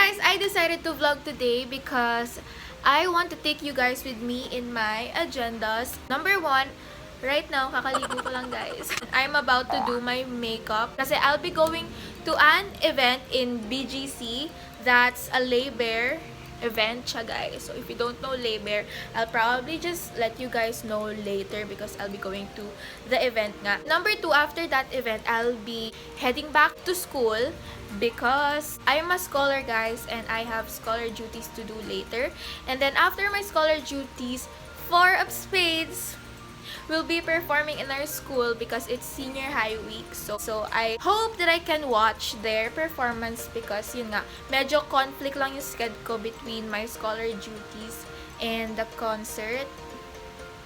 guys, I decided to vlog today because I want to take you guys with me in my agendas. Number one, right now, kakaligo ko lang guys. I'm about to do my makeup kasi I'll be going to an event in BGC. That's a labor event siya guys. So if you don't know labor, I'll probably just let you guys know later because I'll be going to the event nga. Number two, after that event, I'll be heading back to school because I'm a scholar guys and I have scholar duties to do later. And then after my scholar duties, 4 of spades will be performing in our school because it's senior high week. So I hope that I can watch their performance because yun nga, medyo conflict lang yung schedule ko between my scholar duties and the concert,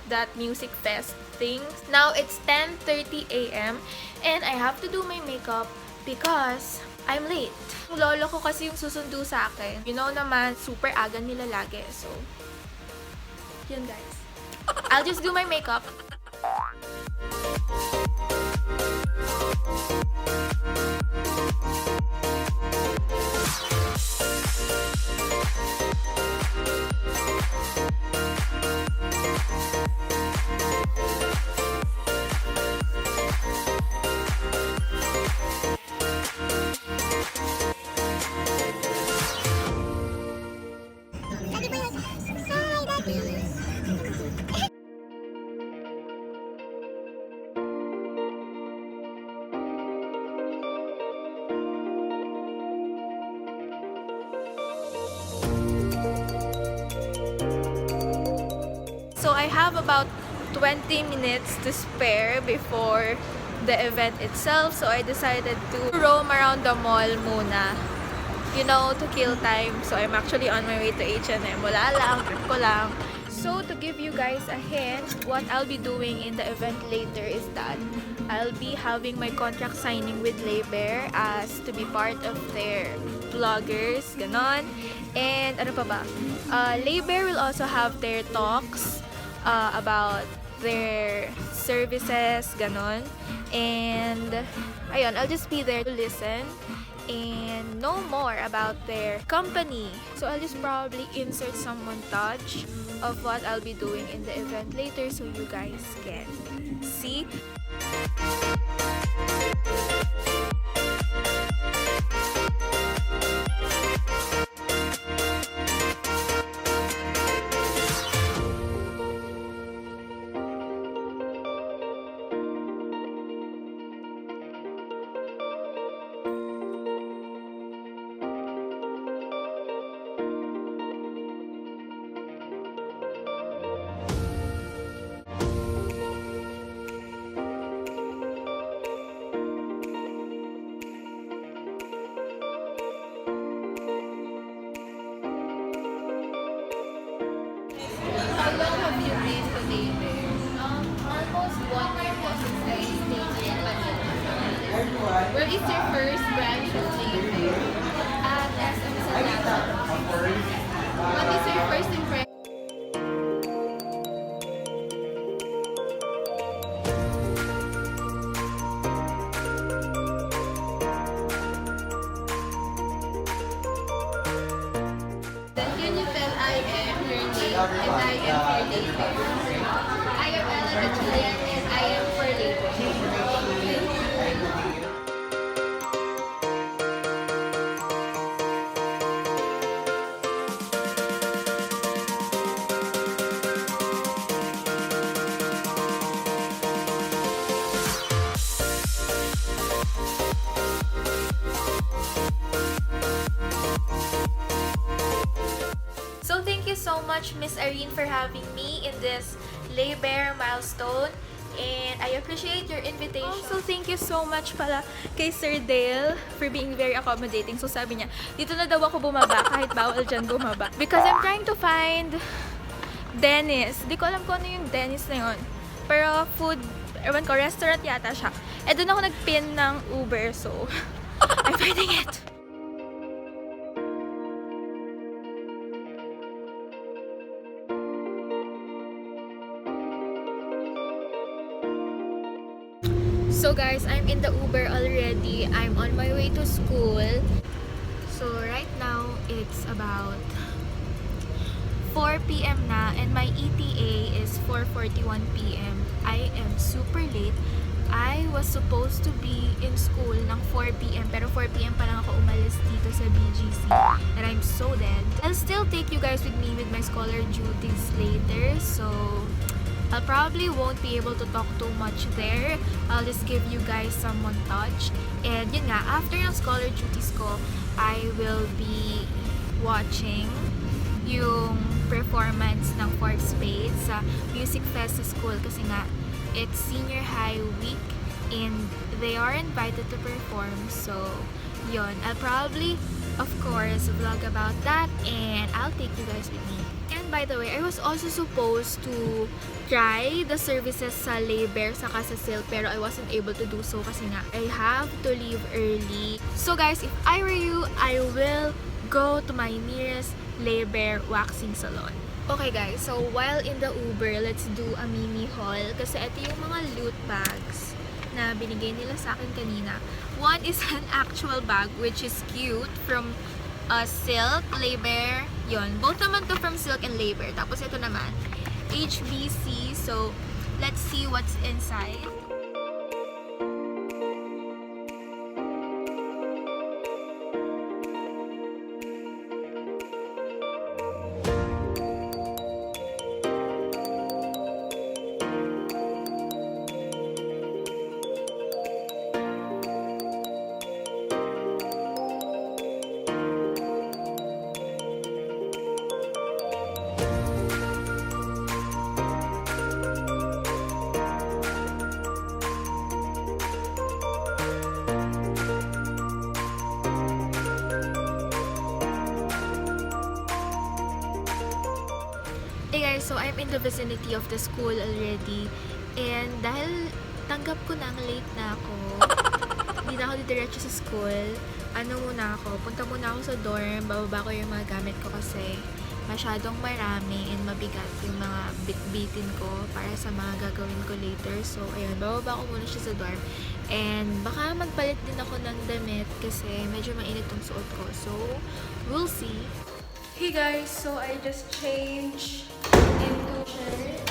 that music fest thing. Now it's 10:30 a.m. and I have to do my makeup because I'm late. Yung lolo ko kasi yung susundo sa akin. You know naman, super aga nila lagi. So, yun guys. I'll just do my makeup. So I have about 20 minutes to spare before the event itself. So I decided to roam around the mall muna. You know, to kill time. So I'm actually on my way to H&M. Wala lang, trip ko lang. So to give you guys a hint, what I'll be doing in the event later is that I'll be having my contract signing with Labor as to be part of their vloggers, ganon. And ano pa ba? Labor will also have their talks about their services, ganon. And ayun, I'll just be there to listen and know more about their company. So I'll just probably insert some montage of what I'll be doing in the event later so you guys can see. How long have you been to Labor? Almost 1 year po since I stayed in Manila. Where is your first branch of Labor? At SM Sanata. What is your first impression? Then can you tell I am your name and I am for Labor? I am Ella Gatchalian and I am for Labor. So thank you so much, Miss Irene, for having me in this Labor milestone. And I appreciate your invitation. Also, thank you so much pala kay Sir Dale for being very accommodating. So sabi niya, dito na daw ako bumaba kahit bawal dyan bumaba. Because I'm trying to find Dennis. Di ko alam kung ano yung Dennis na yun. Pero food, ewan ko, restaurant yata siya. Eh doon ako nagpin ng Uber. So, I'm finding it. So guys, I'm in the Uber already. I'm on my way to school. So right now, it's about 4 p.m. na and my ETA is 4:41 p.m. I am super late. I was supposed to be in school ng 4 p.m. pero 4 p.m. pa lang ako umalis dito sa BGC and I'm so dead. I'll still take you guys with me with my scholar duties later, so I probably won't be able to talk too much there. I'll just give you guys some montage. And yun nga, after ng scholar duties ko, I will be watching yung performance ng Fourth Spades sa Music Fest sa school kasi nga it's senior high week and they are invited to perform. So yun, I'll probably of course vlog about that and I'll take you guys with me. And by the way, I was also supposed to try the services sa Labor saka sa Silk pero I wasn't able to do so kasi nga I have to leave early. So guys, if I were you, I will go to my nearest Labor waxing salon. Okay guys, so while in the Uber, let's do a mini haul kasi ito yung mga loot bags na binigay nila sa akin kanina. One is an actual bag which is cute from Silk, Labor, yon. Both naman to from Silk and Labor. Tapos ito naman, HBC. So, let's see what's inside. Hey guys, so I'm in the vicinity of the school already and dahil tanggap ko na late na ako, hindi na ako didiretso sa school, punta muna ako sa dorm, bababa ko yung mga gamit ko kasi masyadong marami and mabigat yung mga bitbitin ko para sa mga gagawin ko later. So ayun, bababa ko muna siya sa dorm and baka magpalit din ako ng damit kasi medyo mainit yung suot ko, so we'll see. Hey guys, so I just changed into shirt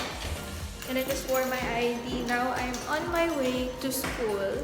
and I just wore my ID. Now I'm on my way to school.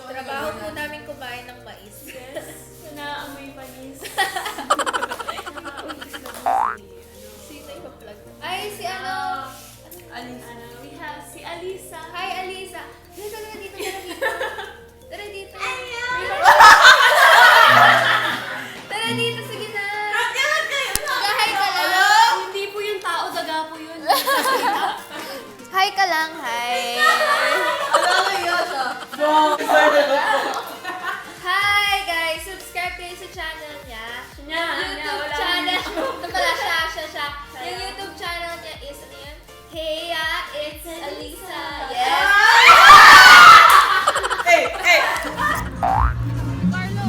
Trabaho po namin kumain ng mais. Yes. Naamoy panis. Sino yung vlog? Ay, si ano? Alisa. We have si Alisa. Hi, Alisa. Tara dito. Tara dito. Tara dito, sige na. Hi ka lang. Hindi po yung tao, daga po yun. Hi ka lang, hi. Hi guys! Subscribe kayo sa channel niya. YouTube channel. Ito pala siya. Yung YouTube channel niya is, ano yun? Heya, it's Alisa. Yes! Hey! Carlo!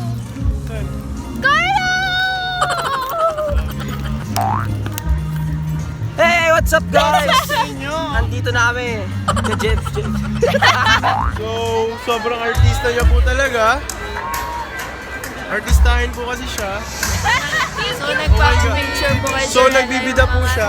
Hey! What's up guys? Nandito na kami. Jeff. So, sobrang artista niya po talaga. Artistahin po kasi siya. So, nagpa-picture po kayo. So, nagbibida po siya.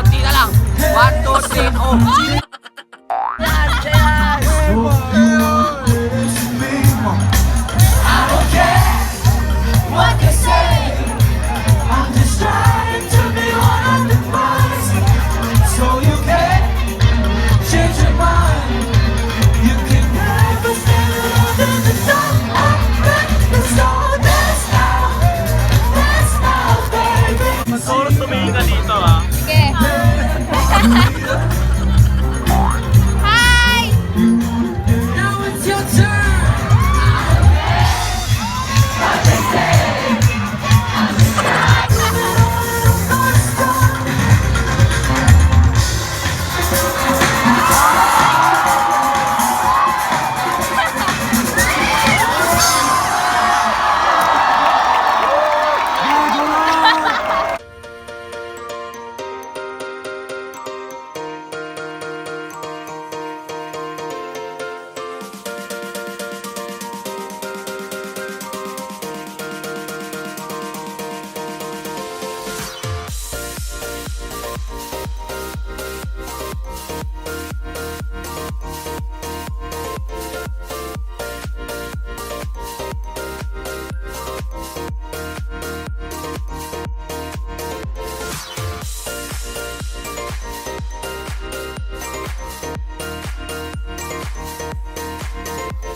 Konti na lang. 1, 2, 3, oh.